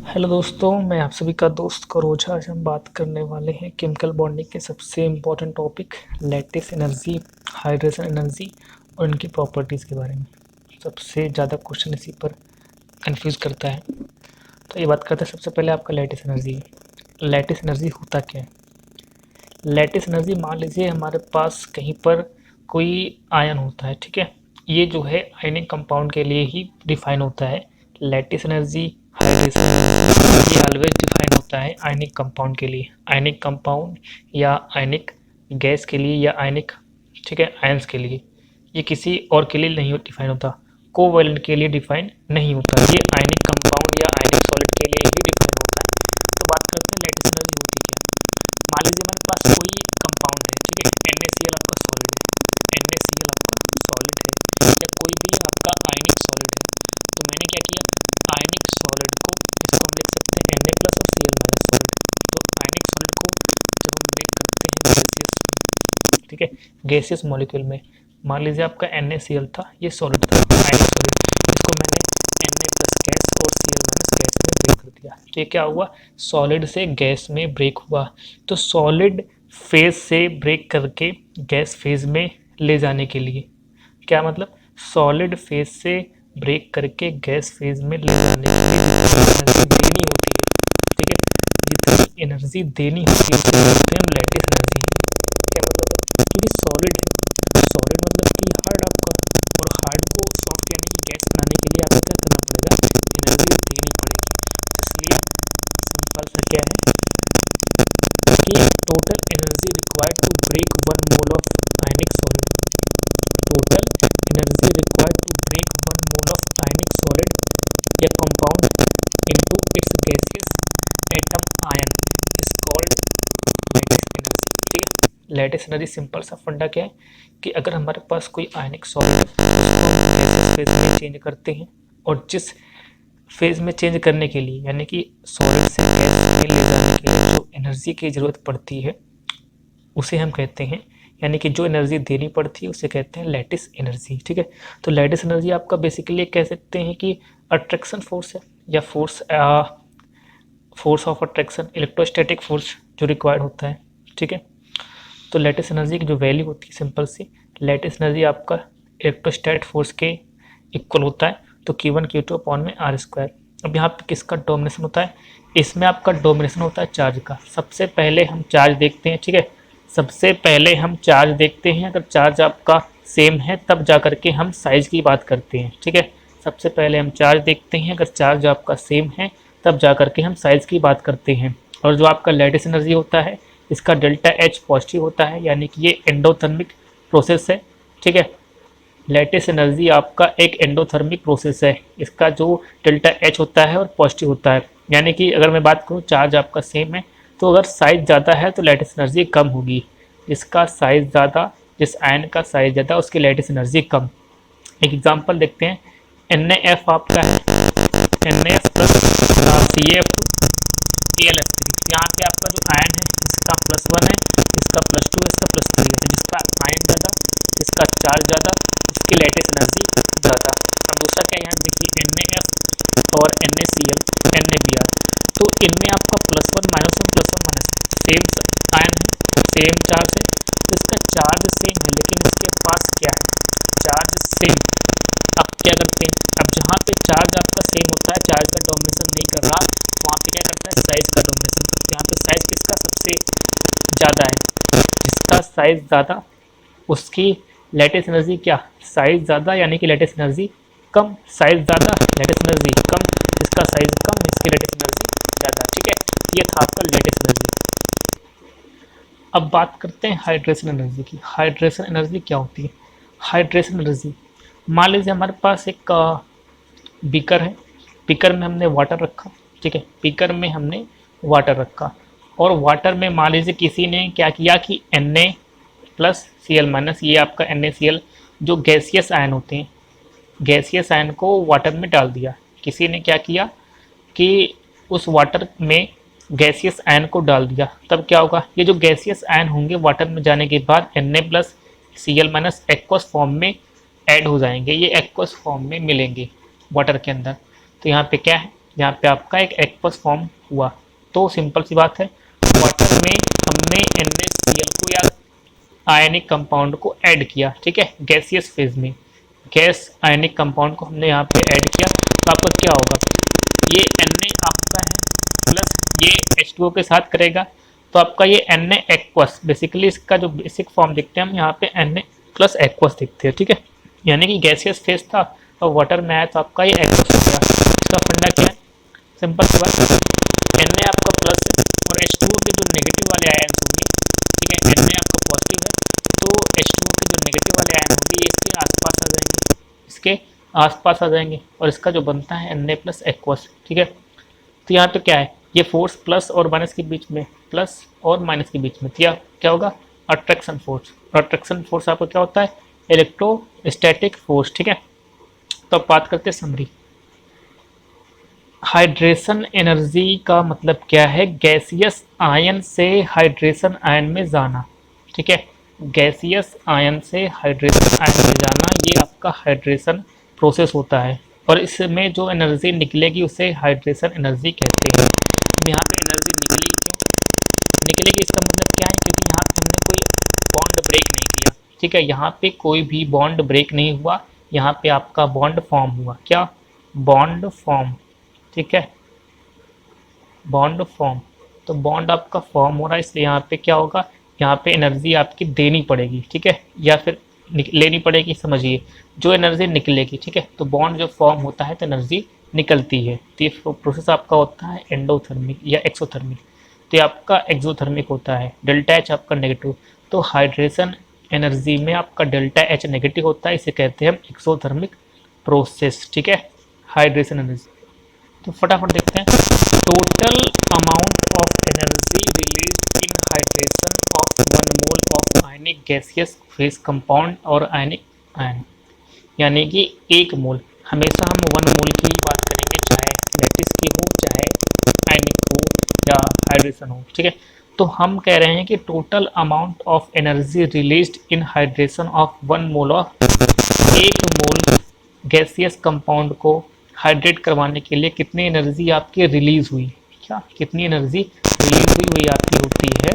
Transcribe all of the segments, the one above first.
Hello दोस्तों, मैं आप सभी का दोस्त करोज। आज हम बात करने वाले हैं केमिकल बॉन्डिंग के सबसे important topic lattice energy, hydration energy और इनकी प्रॉपर्टीज़ के बारे में। सबसे ज़्यादा क्वेश्चन इसी पर कंफ्यूज करता है। तो ये बात करते हैं सबसे पहले आपका लैटिस एनर्जी। लैटिस एनर्जी होता क्या है? लैटिस एनर्जी, मान लीजिए हमारे पास कहीं पर कोई आयन होता है, ठीक है। ये जो है आयनिक कंपाउंड के लिए ही डिफाइन होता है। लैटिस एनर्जी, हाइड्रेशन एनर्जी, ये ऑलवेज डिफाइन होता है आयनिक कंपाउंड के लिए। आयनिक कंपाउंड या आयनिक गैस के लिए या आयनिक, ठीक है, आयंस के लिए। ये किसी और के लिए नहीं डिफाइन होता, कोवैलेंट के लिए डिफाइन नहीं होता। ये आयनिक कंपाउंड या आयनिक सॉलिड के लिए ही डिफाइन होता है। तो बात करते हैं लैटिस एनर्जी होती क्या है। मान लीजिए हमारे पास कोई कंपाउंड है, ठीक है, NaCl आपका सॉलिड है, NaCl आपका सॉलिड है, या कोई भी आपका आयनिक सॉलिड है। तो मैंने क्या किया, आयनिक सॉलिड को, इसको हम लिख सकते हैं Na प्लस और Cl माइनस सॉलिड। तो आयनिक सॉलिड को जब हम ब्रेक करते हैं गैसियस, ठीक है, गैसियस मॉलिक्यूल में, मान लीजिए आपका NaCl था, ये सॉलिड था, आयनिक सॉलिड, इसको मैंने Na प्लस गैस और Cl माइनस गैस में ब्रेक कर दिया। तो ये क्या हुआ, सॉलिड से गैस में ब्रेक हुआ। तो सॉलिड फेज से ब्रेक करके गैस फेज में ले जाने के लिए, क्या मतलब, सॉलिड फेज से ब्रेक करके गैस फेज में ले जाने के लिए जितनी एनर्जी देनी होती है, ठीक है, जितनी एनर्जी देनी होती है उसे कहते हैं हम लैटिस एनर्जी। क्या मतलब है, क्योंकि सॉलिड है, सॉलिड मतलब कि हार्ड आपका, और हार्ड को सॉफ्ट यानी कि गैस बनाने के लिए आपको क्या करना पड़ेगा, एनर्जी देनी पड़ेगी। इसलिए सिंपल सा क्या है कि total energy required to break one mole of ionic solid, total energy required to break one mole of ionic solid या compound into its gaseous atom ion is called lattice energy, ठीक है। Lattice energy simple सा फंडा क्या है कि अगर हमारे पास कोई आयनिक सॉलिड है, उसको हम गैसियस फेज में चेंज करते हैं, और जिस फेज में चेंज करने के लिए, यानी कि सॉलिड से गैस में ले जाने के लिए जो एनर्जी की ज़रूरत पड़ती है उसे हम कहते हैं, यानी कि जो एनर्जी देनी पड़ती है उसे कहते हैं लैटिस एनर्जी, ठीक है। तो लैटिस एनर्जी आपका बेसिकली कह सकते हैं कि अट्रैक्शन फोर्स है, या force of attraction, electrostatic force जो रिक्वायर्ड होता है, ठीक है। तो लैटिस एनर्जी की जो वैल्यू होती है सिंपल सी, लैटिस एनर्जी आपका इलेक्ट्रोस्टैटिक फोर्स के इक्वल होता है, तो Q1 Q2 अपॉन में R स्क्वायर। अब यहाँ पे किसका डोमिनेशन होता है, इसमें आपका डोमिनेशन होता है चार्ज का। सबसे पहले हम चार्ज देखते हैं, ठीक है, सबसे पहले हम चार्ज देखते हैं। अगर चार्ज आपका सेम है तब जा करके हम साइज की बात करते हैं, ठीक है। सबसे पहले हम चार्ज देखते हैं, अगर चार्ज आपका सेम है तब जा करके हम साइज की बात करते हैं। और जो आपका लैटिस एनर्जी होता है, इसका डेल्टा H पॉजिटिव होता है, यानी कि ये एंडोथर्मिक प्रोसेस है, ठीक है। लैटिस एनर्जी आपका एक एंडोथर्मिक प्रोसेस है, इसका जो डेल्टा H होता है और पॉजिटिव होता है। यानी कि अगर मैं बात करूँ चार्ज आपका सेम है, तो अगर साइज ज़्यादा है तो लैटिस एनर्जी कम होगी। जिसका साइज ज़्यादा, जिस आयन का साइज ज़्यादा, उसकी लैटिस एनर्जी कम। एक एग्जांपल देखते हैं, NaF आपका है, NaF प्लस CaF2 AlF3। यहाँ पे आपका जो आयन है इसका +1 है, इसका +2 है, इसका +3 है। तो जिसका आयन ज़्यादा, जिसका चार्ज ज़्यादा, उसकी लैटिस एनर्जी ज़्यादा। अब दूसरा क्या, यहाँ देखिए NaF और NaCl NaBr, तो इनमें आपका +1 -1 सेम आयन है, सेम चार्ज है, तो इसका चार्ज सेम है, लेकिन इसके पास क्या है, चार्ज सेम। अब क्या करते हैं, अब जहाँ पे चार्ज आपका सेम होता है, चार्ज का डोमिनेशन नहीं कर रहा, वहाँ पे क्या करता है, साइज का डोमिनेशन करता है। यहाँ पे साइज किसका सबसे ज़्यादा है, जिसका साइज ज़्यादा उसकी लैटिस एनर्जी क्या, साइज ज़्यादा, यानी कि लैटिस एनर्जी कम। साइज ज़्यादा, लैटिस एनर्जी कम, जिसका साइज कम इसकी लैटिस एनर्जी ज़्यादा, ठीक है। ये था आपका लैटिस एनर्जी। अब बात करते हैं हाइड्रेशन एनर्जी की। हाइड्रेशन एनर्जी क्या होती है, हाइड्रेशन एनर्जी, मान लीजिए हमारे पास एक बीकर है, बीकर में हमने वाटर रखा, ठीक है, बीकर में हमने वाटर रखा, और वाटर में मान लीजिए किसी ने क्या किया कि Na प्लस Cl माइनस, ये आपका NaCl जो गैसियस आयन होते हैं, गैसियस आयन को वाटर में डाल दिया। किसी ने क्या किया कि उस वाटर में गैसियस आयन को डाल दिया, तब क्या होगा, ये जो गैसियस आयन होंगे वाटर में जाने के बाद Na plus Cl minus aqueous form में ऐड हो जाएंगे, ये एक्वस फॉर्म में मिलेंगे वाटर के अंदर। तो यहाँ पे क्या है, यहाँ पे आपका एक एक्वस फॉर्म हुआ। तो सिंपल सी बात है, वाटर में हमने NaCl को या आयनिक कंपाउंड को ऐड किया, ठीक है, गैसियस फेज में गैस आयनिक कंपाउंड को हमने यहाँ पे ऐड किया, तो आपका क्या होगा, ये Na आपका है प्लस ये H2O के साथ करेगा, तो आपका ये Na एक्वस, बेसिकली इसका जो बेसिक फॉर्म दिखते हैं हम यहाँ पे Na प्लस एक्वस दिखते हैं, ठीक है, यानी कि गैसियस फेज था और वाटर में आया तो आपका ये एक्वस हो गया। इसका फंडा क्या है, सिंपल सी बात, Na आपका प्लस है और H2O के जो नेगेटिव वाले आयन होंगे, ठीक है, Na आपका पॉजिटिव है तो H2O के जो नेगेटिव वाले आयन होंगे ये इसके आसपास आ जाएंगे, इसके आसपास आ जाएंगे और इसका जो बनता है Na प्लस एक्वस, ठीक है। तो यहाँ पे क्या है, ये फोर्स प्लस और माइनस के बीच में, प्लस और माइनस के बीच में, तो क्या होगा, अट्रैक्शन फोर्स। अट्रैक्शन फोर्स आपको क्या होता है, इलेक्ट्रोस्टैटिक फोर्स, ठीक है। तो अब बात करते हैं समरी। हाइड्रेशन एनर्जी का मतलब क्या है, गैसियस आयन से हाइड्रेशन आयन में जाना, ठीक है, गैसियस आयन से हाइड्रेशन आयन में जाना, ये आपका हाइड्रेशन प्रोसेस होता है और इसमें जो एनर्जी निकलेगी उसे हाइड्रेशन एनर्जी कहते हैं। यहाँ पे एनर्जी निकलेगी, क्यों निकलेगी, इसका मतलब क्या है, क्योंकि यहाँ पे हमने कोई बॉन्ड ब्रेक नहीं किया, ठीक है, यहाँ पे कोई भी बॉन्ड ब्रेक नहीं हुआ, यहाँ पे आपका बॉन्ड फॉर्म हुआ, क्या, बॉन्ड फॉर्म, ठीक है, बॉन्ड फॉर्म, तो बॉन्ड आपका फॉर्म हो रहा है, इसलिए यहाँ पे क्या होगा, यहाँ पे एनर्जी आपकी देनी पड़ेगी, ठीक है, या फिर लेनी पड़ेगी, समझिए, जो एनर्जी निकलेगी, ठीक है, तो बॉन्ड जब फॉर्म होता है तो एनर्जी निकलती है, तो ये प्रोसेस आपका होता है एंडोथर्मिक या एक्सोथर्मिक, तो ये आपका एक्सोथर्मिक होता है। डेल्टा एच आपका नेगेटिव, तो हाइड्रेशन एनर्जी में आपका डेल्टा एच नेगेटिव होता है, इसे कहते हैं हम एक्सोथर्मिक प्रोसेस, ठीक है, हाइड्रेशन एनर्जी। तो फटाफट देखते हैं, total amount of energy release in hydration of 1 mole of ionic gaseous phase compound और आयनिक आयन, यानी कि 1 मोल, हमेशा हम 1 मोल की ही बात करेंगे, चाहे लैटिस की हो चाहे आयनिक हो या हाइड्रेशन हो, ठीक है। तो हम कह रहे हैं कि total amount of energy released in hydration of 1 mole of 1 mole gaseous compound को हाइड्रेट करवाने के लिए कितनी एनर्जी आपकी रिलीज हुई, क्या कितनी एनर्जी रिलीज हुई, वही आपकी होती है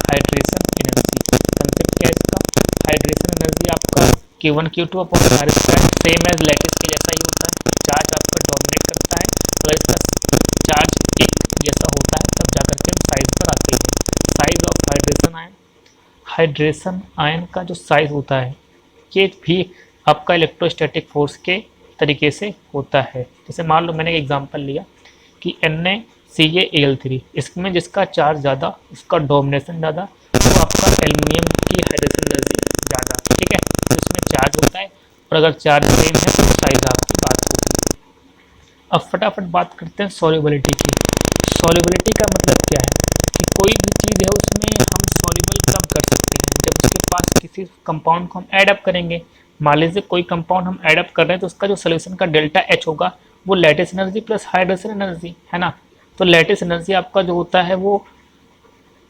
हाइड्रेशन एनर्जी। कंसेप्ट क्या है इसका, हाइड्रेशन एनर्जी आपका Q1 Q2 upon R square, same as lattice के जैसा ही होता है, चार्ज आपका डोमिनेट करता है, अगर इसका चार्ज एक जैसा होता है तब जाकर के हम साइज पर आते हैं। Size of hydration ion, hydration ion का जो साइज होता है ये भी आपका इलेक्ट्रोस्टैटिक फोर्स के तरीके से होता है। जैसे मान लो मैंने एक एग्जांपल लिया कि NaCaAl3, इसमें जिसका चार्ज ज़्यादा उसका डोमिनेशन ज़्यादा, तो आपका एल्युमिनियम की हाइड्रेशन एनर्जी ज़्यादा, ठीक है, तो इसमें चार्ज होता है और अगर चार्ज सेम है तो साइज आपकी बात होगी। अब फटाफट बात करते हैं सॉल्युबिलिटी की। सॉल्युबिलिटी का मतलब क्या है कि कोई भी चीज़ है उसमें हम सॉल्युबल कब कर सकते हैं, जब उसके पास किसी कंपाउंड को हम ऐड अप करेंगे। मान लीजिए कोई कंपाउंड हम ऐड अप कर रहे हैं तो उसका जो सोल्यूशन का डेल्टा एच होगा वो lattice energy plus hydration energy है ना, तो लैटिस एनर्जी आपका जो होता है वो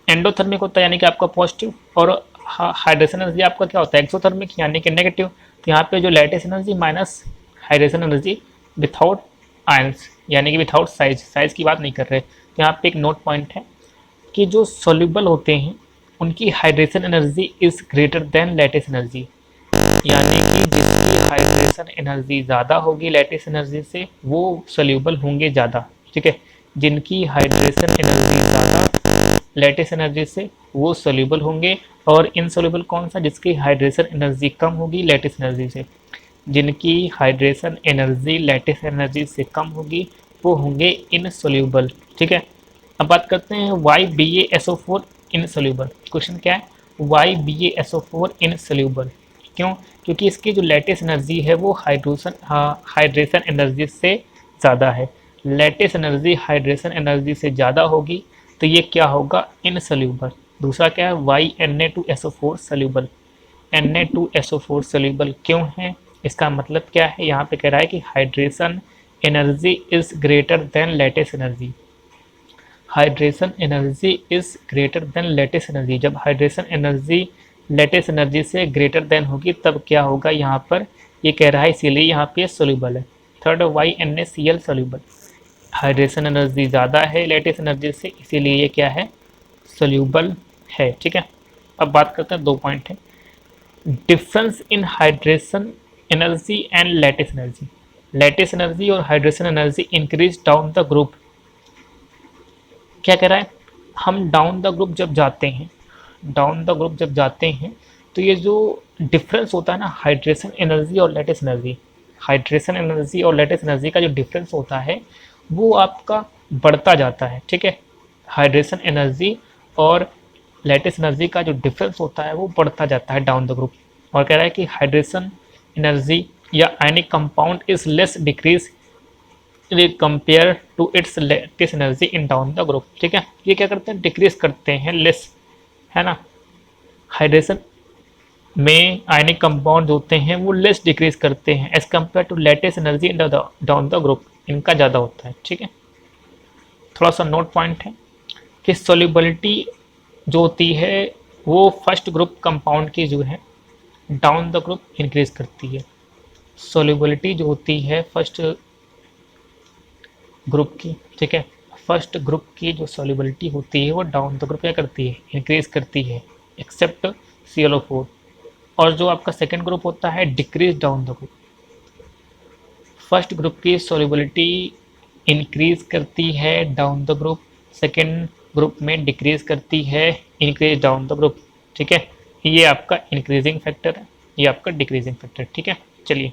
एंडोथर्मिक होता है यानी कि आपका पॉजिटिव, और हाइड्रेशन एनर्जी आपका क्या होता है एक्सोथर्मिक यानी कि नेगेटिव। तो यहाँ पे जो lattice energy minus hydration energy without ions यानी कि विथआउट साइज, साइज की बात नहीं कर रहे। तो यहाँ पे एक नोट पॉइंट है कि जो सोल्यूबल होते हैं उनकी hydration energy is greater than lattice energy, यानी कि जिसकी हाइड्रेशन एनर्जी ज़्यादा होगी लैटिस एनर्जी से वो सोल्यूबल होंगे ज़्यादा, ठीक है, जिनकी हाइड्रेशन एनर्जी ज़्यादा लैटिस एनर्जी से वो सोल्यूबल होंगे, और इनसोल्यूबल कौन सा, जिसकी हाइड्रेशन एनर्जी कम होगी लैटिस एनर्जी से, जिनकी हाइड्रेशन एनर्जी लैटिस एनर्जी से कम होगी वो होंगे इनसोल्यूबल, ठीक है। अब बात करते हैं वाई BaSO4 इनसोल्यूबल। क्वेश्चन क्या है, वाई BaSO4 इनसोल्यूबल, क्यों, क्योंकि इसकी जो लैटिस एनर्जी है वो हाइड्रेशन एनर्जी से ज़्यादा है, लैटिस एनर्जी हाइड्रेशन एनर्जी से ज़्यादा होगी तो ये क्या होगा इनसोल्यूबल। दूसरा क्या है Y Na2SO4 soluble, Na2SO4 soluble क्यों है, इसका मतलब क्या है, यहाँ पे कह रहा है कि hydration energy is greater than lattice energy, hydration energy is greater than lattice energy. जब हाइड्रेशन एनर्जी लैटिस एनर्जी से ग्रेटर देन होगी तब क्या होगा, यहाँ पर ये कह रहा है, इसीलिए यहाँ पे सोल्यूबल है। Third why NaCl soluble, hydration energy ज़्यादा है लैटिस एनर्जी से, इसीलिए ये क्या है, सोल्यूबल है। ठीक है, अब बात करते हैं, 2 पॉइंट है, difference in hydration energy and lattice energy. Lattice energy और hydration energy increase down the group. क्या कह रहा है, हम डाउन द ग्रुप जब जाते हैं, डाउन द ग्रुप जब जाते हैं, तो ये जो डिफरेंस होता है ना हाइड्रेशन एनर्जी और लैटिस एनर्जी, हाइड्रेशन एनर्जी और लैटिस एनर्जी का जो डिफरेंस होता है वो आपका बढ़ता जाता है। ठीक है, हाइड्रेशन एनर्जी और लैटिस एनर्जी का जो डिफरेंस होता है वो बढ़ता जाता है डाउन द ग्रुप। और कह रहा है कि हाइड्रेशन एनर्जी या ionic compound is less decrease compare to its lattice energy in down the group. ठीक है, ये क्या करते हैं, डिक्रीज करते हैं, लेस, है ना। हाइड्रेशन में आयनिक कंपाउंड होते हैं वो लेस डिक्रीज करते हैं as compare to lattice energy in down the group, इनका ज़्यादा होता है। ठीक है, थोड़ा सा नोट पॉइंट है कि सोल्यूबिलिटी जो होती है वो फर्स्ट ग्रुप कंपाउंड की जो है डाउन द ग्रुप इंक्रीज करती है। सोल्यूबिलिटी जो होती है फर्स्ट ग्रुप की, ठीक है, फर्स्ट ग्रुप की जो सोल्यूबिलिटी होती है वो डाउन द ग्रुप क्या करती है, इंक्रीज करती है, एक्सेप्ट ClO4। और जो आपका सेकेंड ग्रुप होता है decrease down the group, first group की सोल्यूबिलिटी इंक्रीज करती है down the group, second group में डिक्रीज करती है, इंक्रीज डाउन द ग्रुप। ठीक है, ये आपका इंक्रीजिंग फैक्टर है, ये आपका डिक्रीजिंग फैक्टर। ठीक है, चलिए